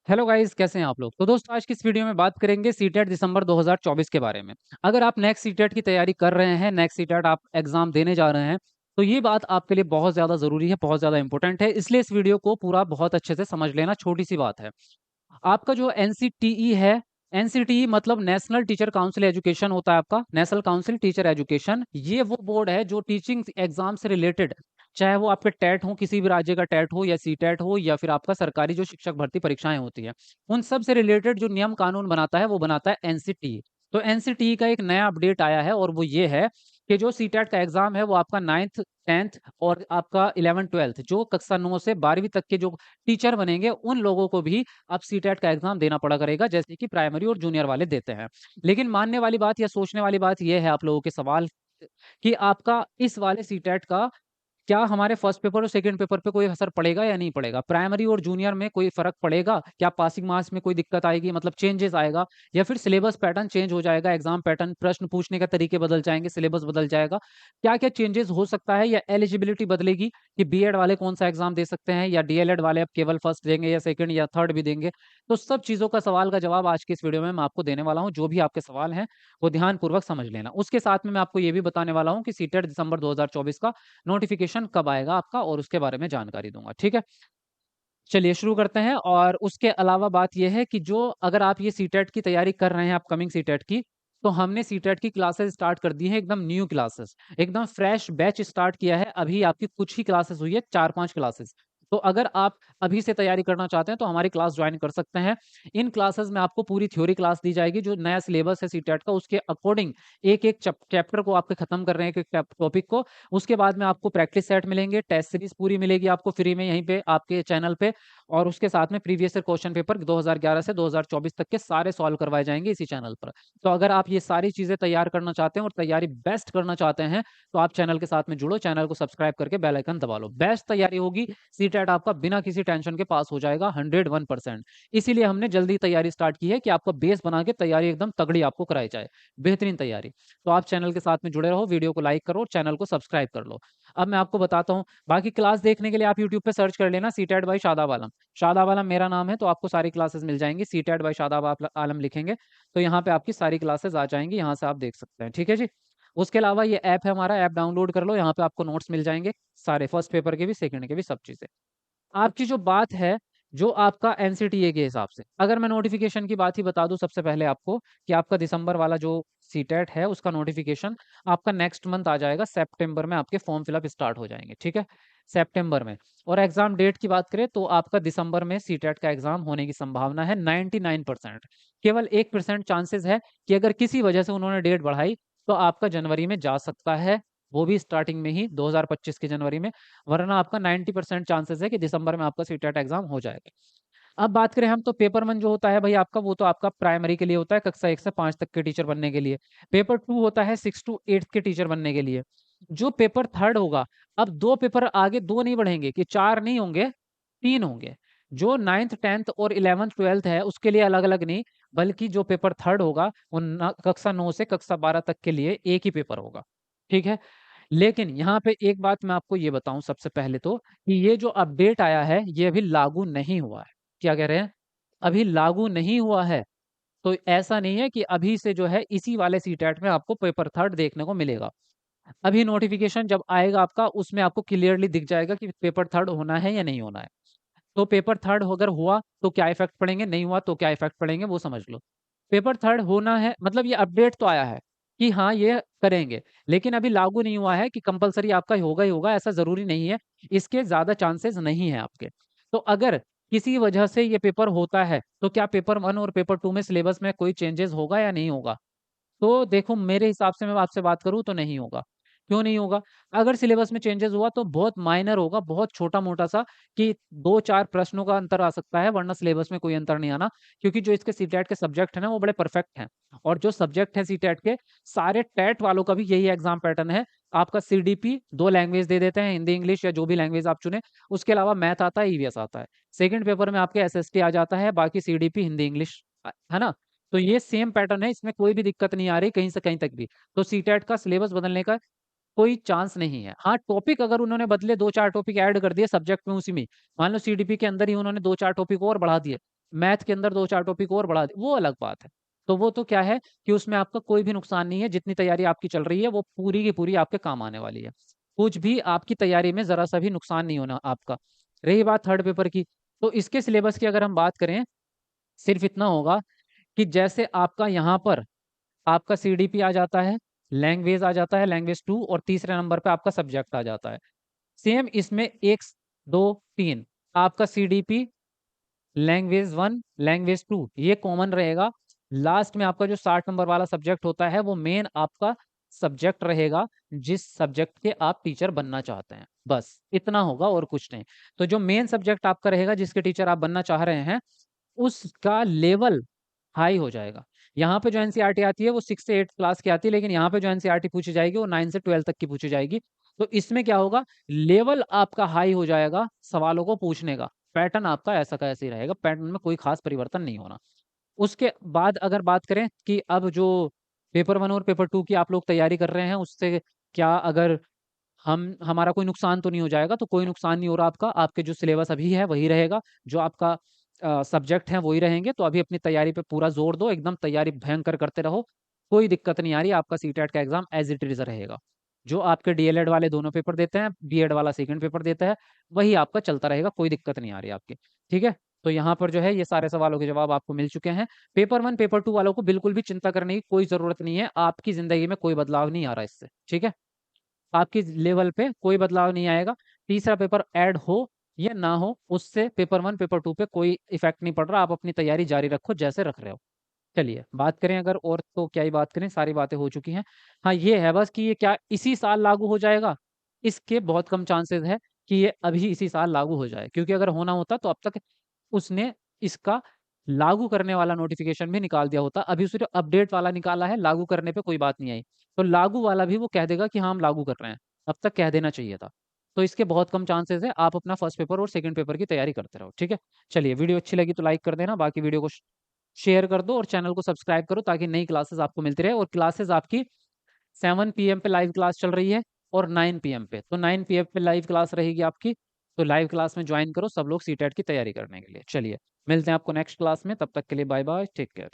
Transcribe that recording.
Hello guys, कैसे हैं आप लोग। तो दोस्तों, आज की इस वीडियो में बात करेंगे सीटेट दिसंबर 2024 के बारे में। अगर आप नेक्स्ट सीटेट की तैयारी कर रहे हैं, नेक्स्ट सीटेट आप एग्जाम देने जा रहे हैं, तो ये बात आपके लिए बहुत ज़्यादा ज़रूरी है, बहुत ज़्यादा इंपॉर्टेंट है। इसलिए इस वीडियो को पूरा बहुत अच्छे से समझ लेना, छोटी सी बात है। आपका जो एनसीटीई है, एनसीटीई मतलब नेशनल टीचर काउंसिल एजुकेशन होता है आपका, नेशनल काउंसिल टीचर एजुकेशन। ये वो बोर्ड है जो टीचिंग एग्जाम से रिलेटेड, चाहे वो आपके टेट हो, किसी भी राज्य का टेट हो या सी टेट हो, या फिर आपका सरकारी जो शिक्षक भर्ती परीक्षाएं होती है, उन सब से रिलेटेड जो नियम कानून बनाता है वो बनाता है एनसीटीई। तो एनसीटीई का एक नया अपडेट आया है और वो ये है कि जो सीटेट का एग्जाम है वो आपका 9th 10th और आपका 11 12th जो कक्षा 9 से 12वीं तक के जो टीचर बनेंगे उन लोगों को भी अब सीटेट का एग्जाम देना पड़ा करेगा, जैसे कि प्राइमरी और जूनियर वाले देते हैं। लेकिन मानने वाली बात या सोचने वाली बात यह है आप लोगों के सवाल कि आपका इस वाले सीटेट का क्या हमारे फर्स्ट पेपर और सेकंड पेपर पे कोई असर पड़ेगा या नहीं पड़ेगा? प्राइमरी और जूनियर में कोई फ़र्क पड़ेगा? क्या पासिंग मार्क्स में कोई दिक्कत आएगी, मतलब चेंजेस आएगा, या फिर सिलेबस पैटर्न चेंज हो जाएगा, एग्ज़ाम पैटर्न, प्रश्न पूछने का तरीके बदल जाएँगे, सिलेबस बदल जाएगा? क्या-क्या चेंजेस हो सकता है, या एलिजिबिलिटी बदलेगी कि बीएड वाले कौन-सा एग्ज़ाम दे सकते हैं, या डीएलएड वाले अब केवल फर्स्ट देंगे या सेकंड या थर्ड भी देंगे? तो सब चीज़ों का सवाल का जवाब आज की इस वीडियो में मैं आपको देने वाला हूँ। जो भी आपके सवाल हैं, वो ध्यानपूर्वक समझ लेना। उसके साथ में मैं आपको ये भी बताने वाला हूँ कि सीटेट दिसंबर 2024 का नोटिफिकेशन कब आएगा आपका, और उसके बारे में जानकारी दूँगा, ठीक है? चलिए शुरू करते हैं। और उसके अलावा बात ये है कि जो अगर आप ये सीटेट की तैयारी कर रहे हैं, अपकमिंग सीटेट की, तो हमने सीटेट की क्लासेस स्टार्ट कर दी हैं, एकदम न्यू क्लासेस, एकदम फ्रेश बैच स्टार्ट किया है। अभी आपकी कुछ ही क्लासेस हुई है, 4-5 क्लासेस। तो अगर आप अभी से तैयारी करना चाहते हैं, तो हमारी क्लास जॉइन कर सकते हैं। इन क्लासेस में आपको पूरी थ्योरी क्लास दी जाएगी, जो नया सिलेबस है सीटेट का, उसके अकॉर्डिंग एक-एक चैप्टर को आपके खत्म कर रहे हैं, एक-एक टॉपिक को। उसके बाद में आपको प्रैक्टिस सेट मिलेंगे, टेस्ट सीरीज़ पूरी मिलेगी आपको फ्री में यहीं पे आपके चैनल पे। और उसके साथ में प्रीवियस ईयर क्वेश्चन पेपर 2011 से 2024 तक के सारे सॉल्व करवाए जाएँगे इसी चैनल पर। तो अगर आप ये सारी चीज़ें तैयार करना चाहते हैं और तैयारी बेस्ट करना चाहते हैं, तो आप चैनल के साथ में जुड़ो, चैनल को सब्सक्राइब करके बेल आइकन दबा लो। बेस्ट तैयारी होगी, सीटेट आपका बिना किसी टेंशन के पास हो जाएगा 101%। इसीलिए हमने जल्दी तैयारी स्टार्ट की है कि आपका बेस बना के तैयारी एकदम तगड़ी आपको कराई जाए, बेहतरीन तैयारी। तो आप चैनल के साथ में जुड़े रहो, वीडियो को लाइक करो, चैनल को सब्सक्राइब कर लो। अब मैं आपको बताता हूँ, बाकी क्लास देखने के लिए आप यूट्यूब पे सर्च कर लेना सीटेट बाय शादाब आलम। शादाब आलम मेरा नाम है, तो आपको सारी क्लासेस मिल जाएँगी। सीटेट बाय शादाब आप आलम लिखेंगे, तो यहाँ पे आपकी सारी क्लासेस आ जाएँगी, यहाँ से आप देख सकते हैं, ठीक है जी? उसके अलावा ये ऐप है हमारा, ऐप डाउनलोड कर लो, यहाँ पे आपको नोट्स मिल जाएँगे, सारे फर्स्ट पेपर के भी, सेकंड के भी, सब चीज़ें। आपकी जो बात है, जो आपका एनसीटीए के हिसाब से, अगर मैं नोटिफ़िकेशन की बात ही बता दूँ सबसे पहले आपको, कि आपका दिसंबर वाला जो सीटेट है, उसका नोटिफ़िकेशन आपका नेक्स्ट मंथ आ जाएगा, सितंबर में आपके फॉर्म फिल अप स्टार्ट हो जाएँगे, ठीक है? सितंबर में। और एग्ज़ाम डेट की बात करें, तो आपका दिसंबर में सीटेट का एग्ज़ाम होने की संभावना है 99%। केवल 1% चांसेस है कि अगर किसी वजह से उन्होंने डेट बढ़ाई, तो आपका जनवरी में जा सकता है, वो भी स्टार्टिंग में ही 2025 के जनवरी में। वरना आपका 90% चांसेस है कि दिसंबर में आपका सीटेट एग्ज़ाम हो जाएगा। अब बात करें हम, तो पेपर 1 जो होता है भाई आपका, वो तो आपका प्राइमरी के लिए होता है, कक्षा 1 से 5 तक के टीचर बनने के लिए। पेपर 2 होता है 6 टू 8 के टीचर बनने के लिए। जो पेपर 3 होगा, अब 2 पेपर आगे 2 नहीं बढ़ेंगे कि 4 नहीं होंगे, 3 होंगे। जो 9th 10th और 11th 12th है, उसके लिए अलग-अलग नहीं, बल्कि जो पेपर 3 होगा, वो कक्षा 9 से कक्षा 12 तक के लिए एक ही पेपर होगा। ठीक है? लेकिन यहाँ पे एक बात मैं आपको ये बताऊँ सबसे पहले तो, कि ये जो अपडेट आया है, ये अभी लागू नहीं हुआ है। क्या कह रहे हैं? अभी लागू नहीं हुआ है। तो ऐसा नहीं है कि अभी से जो है इसी वाले सीटेट में आपको पेपर 3 देखने को मिलेगा। अभी नोटिफ़िकेशन जब आएगा आपका, उसमें आपको क्लियरली दिख जाएगा कि पेपर 3 होना है या नहीं होना है। तो पेपर 3 अगर हुआ तो क्या इफ़ेक्ट पड़ेंगे, नहीं हुआ तो क्या इफ़ेक्ट पड़ेंगे, वो समझ लो। पेपर 3 होना है मतलब ये अपडेट तो आया है कि हाँ, ये करेंगे, लेकिन अभी लागू नहीं हुआ है कि कंपल्सरी आपका होगा ही होगा, ऐसा ज़रूरी नहीं है। इसके ज़्यादा चांसेस नहीं हैं आपके। तो अगर किसी वजह से ये पेपर होता है, तो क्या पेपर 1 और पेपर 2 में सिलेबस में कोई चेंजेस होगा या नहीं होगा? तो देखो, मेरे हिसाब से मैं आपसे बात करूँ तो नहीं होगा। क्यों नहीं होगा? अगर सिलेबस में चेंजेज़ हुआ तो बहुत माइनर होगा, बहुत छोटा-मोटा सा, कि 2-4 प्रश्नों का अंतर आ सकता है, वरना सिलेबस में कोई अंतर नहीं आना। क्योंकि जो इसके सीटेट के सब्जेक्ट हैं ना, वो बड़े परफेक्ट हैं। और जो सब्जेक्ट हैं सीटेट के, सारे टेट वालों का भी यही एग्ज़ाम पैटर्न है। आपका सीडीपी 2 लैंग्वेज दे देते हैं, हिंदी, इंग्लिश या जो भी लैंग्वेज आप चुनें। उसके अलावा मैथ आता है, ईवीएस आता है। सेकंड पेपर में आपके एसएसटी आ जाता है, बाकी सीडीपी, हिंदी, इंग्लिश है ना? तो ये सेम पैटर्न है, इसमें कोई भी दिक्कत नहीं आ रही कहीं से कहीं तक भी। तो सीटेट का सिलेबस बदलने का कोई चांस नहीं है। हाँ, टॉपिक अगर उन्होंने बदले, 2-4 टॉपिक ऐड कर दिए सब्जेक्ट में उसी में, मान लो सीडीपी के अंदर ही उन्होंने 2-4 टॉपिक और बढ़ा दिए, मैथ के अंदर 2-4 टॉपिक और बढ़ा वो अलग बात है। तो वो तो क्या है कि उसमें आपका कोई भी नुकसान नहीं है, जितनी तैयारी आपकी चल रही है वो पूरी की पूरी आपके काम आने वाली है। कुछ भी आपकी तैयारी में ज़रा-सा भी नुकसान नहीं होना आपका। रही बात थर्ड पेपर की, तो इसके सिलेबस की अगर हम बात करें, सिर्फ़ इतना होगा कि जैसे आपका यहाँ पर आपका सीडीपी आ जाता है, लैंग्वेज आ जाता है, लैंग्वेज 2 और तीसरे नंबर पे आपका सब्जेक्ट आ जाता है। सेम इसमें 1, 2, 3 आपका सीडीपी, लैंग्वेज 1, लैंग्वेज 2 ये कॉमन रहेगा। लास्ट में आपका जो 60 नंबर वाला सब्जेक्ट होता है, वो मेन आपका सब्जेक्ट रहेगा, जिस सब्जेक्ट के आप टीचर बनना चाहते हैं। बस इतना होगा और कुछ नहीं। तो जो मेन सब्जेक्ट आपका रहेगा, जिसके टीचर आप बनना चाह रहे हैं, उसका लेवल हाई हो जाएगा। यहाँ पे जो एनसीईआरटी आती है वो 6 से 8 क्लास की आती है, लेकिन यहाँ पे जो एनसीईआरटी पूछी जाएगी वो 9 से 12 तक की पूछी जाएगी। तो इसमें क्या होगा, लेवल आपका हाई हो जाएगा सवालों को पूछने का। पैटर्न आपका ऐसा का ऐसे ही रहेगा, पैटर्न में कोई खास परिवर्तन नहीं होना। उसके बाद अगर बात करें कि अब जो पेपर 1 और पेपर 2 की आप लोग तैयारी कर रहे हैं, उससे क्या अगर हम हमारा कोई नुकसान तो नहीं हो जाएगा? तो कोई नुकसान नहीं हो रहा आपका। आपके जो सिलेबस अभी है वही रहेगा, जो आपका सब्जेक्ट है वही रहेंगे। तो अभी अपनी तैयारी पे पूरा ज़ोर दो, एकदम तैयारी भयंकर करते रहो। कोई दिक्कत नहीं आ रही, आपका सीटेट का एग्ज़ाम एज़ इट इज़ रहेगा। जो आपके डीएलएड वाले दोनों पेपर देते हैं, बीएड वाला सेकंड पेपर देता है, वही आपका चलता रहेगा, कोई दिक्कत नहीं आ रही आपकी। ठीक है? तो यहाँ पर जो है ये सारे सवालों के जवाब आपको मिल चुके हैं। पेपर 1, पेपर 2 वालों को बिल्कुल भी चिंता करने की कोई ज़रूरत नहीं है। आपकी ज़िंदगी में कोई बदलाव नहीं आ रहा इससे। ठीक है? आपकी लेवल पे कोई बदलाव नहीं आएगा। तीसरा पेपर ऐड हो या ना हो, उससे पेपर 1, पेपर 2 पे कोई इफ़ेक्ट नहीं पड़ रहा। आप अपनी तैयारी जारी रखो जैसे रख रहे हो। चलिए, बात करें अगर और तो क्या ही बात करें, सारी बातें हो चुकी हैं। हाँ, ये है बस कि ये क्या इसी साल लागू हो जाएगा? इसके बहुत कम चांसेज़ है कि ये अभी इसी साल लागू हो जाए, क्योंकि अगर होना होता तो अब तक उसने इसका लागू करने वाला नोटिफ़िकेशन भी निकाल दिया होता। अभी सिर्फ़ अपडेट वाला निकाला है, लागू करने पे कोई बात नहीं आई। तो लागू वाला भी वो कह देगा कि हाँ, हम लागू कर रहे हैं। अब तक कह देना चाहिए था। तो इसके बहुत कम चांसेज़ है, आप अपना फर्स्ट पेपर और सेकंड पेपर की तैयारी करते रहो, ठीक है? चलिए, वीडियो अच्छी लगी तो लाइक कर देना, बाकी वीडियो को शेयर कर दो और चैनल को सब्सक्राइब करो ताकि नई क्लासेस आपको मिलती रहे। और क्लासेस आपकी 7 पीएम पे लाइव क्लास चल रही है और 9 पीएम पे। तो 9 पीएम पे लाइव क्लास रहेगी आपकी, तो लाइव क्लास में ज्वाइन करो सब लोग सीटेट की तैयारी करने के लिए। चलिए, मिलते हैं आपको नेक्स्ट क्लास में, तब तक के लिए बाय बाय, टेक केयर।